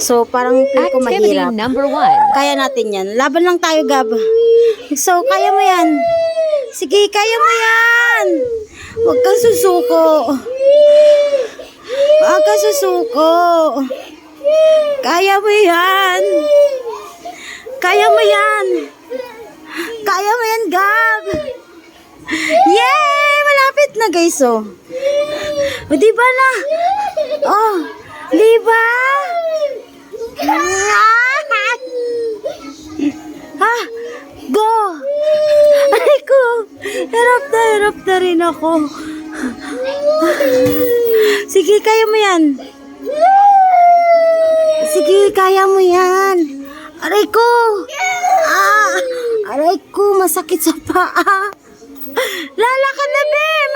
So, parang feel ko Activity mahirap. number 1. Kaya natin yan. Laban lang tayo, Gab. So, kaya mo yan. Sige, kaya mo yan. Huwag kang susuko. Huwag kang susuko. Kaya mo yan. Kaya mo yan. Kaya mo yan, Gab. Yay! Malapit na, guys, oh. O, diba na? Oh, diba? Ha? Go! Ay ko! Hirap na rin ako. Sige, kaya mo yan. Sige, kaya mo yan. Aray ko! Aray ko, masakit sa paa. Lalakad na, Bem!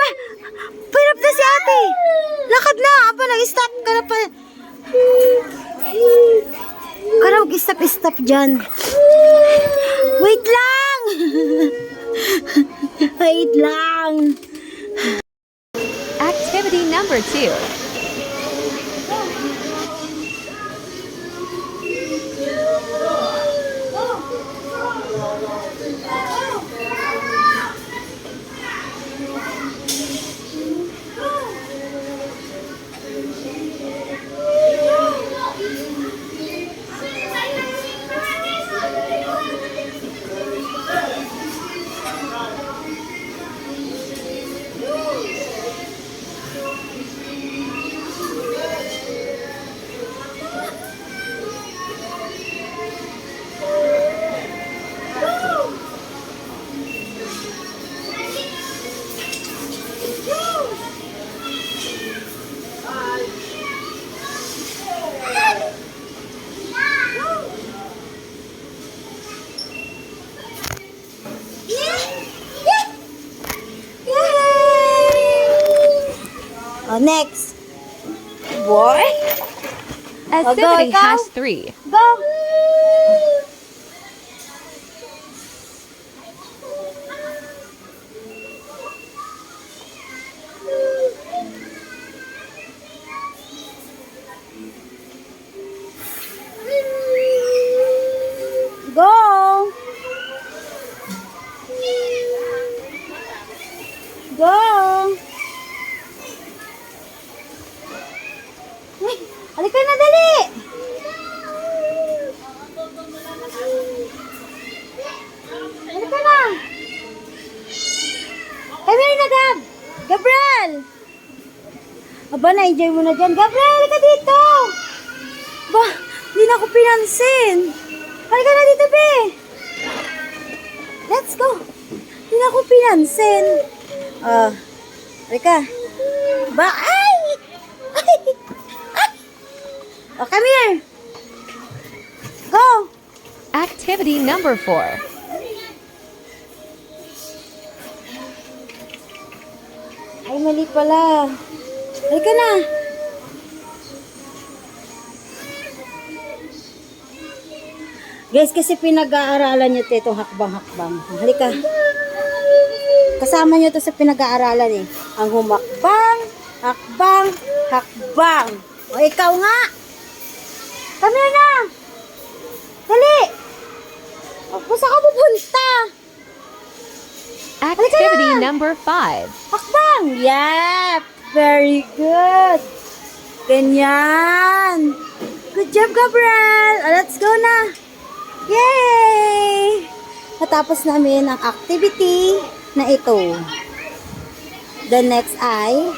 Hirap na si ate. Lakad na. Aba, nag-stop ka na pa. Kaya mag-stop dyan. Wait lang! Wait lang. Activity number 2. Oh, next. Boy. Activity go. has 3. Go. Go. Go. Halika na, dali! Halika na! Come here na, Gab! Gabriel! Aba, na-enjoy mo na dyan. Gabriel, halika dito! Ba, hindi na ako pinansin. Halika na dito, be! Let's go! Hindi na ako pinansin. Halika. Ba, ay! Ay! Oh, come here. Go. Activity number 4. Ay, mali pala. Halika na. Guys, kasi pinag-aaralan nyo itong hakbang-hakbang. Halika. Kasama nyo to sa pinag-aaralan eh. Ang humakbang, hakbang, hakbang. O, ikaw nga. Come here na! Dali! O, saan ka pupunta? Activity number 5. Hakbang! Yep! Very good! Ganyan! Good job, Gabriel! Let's go na! Yay! Natapos namin ang activity na ito. The next ay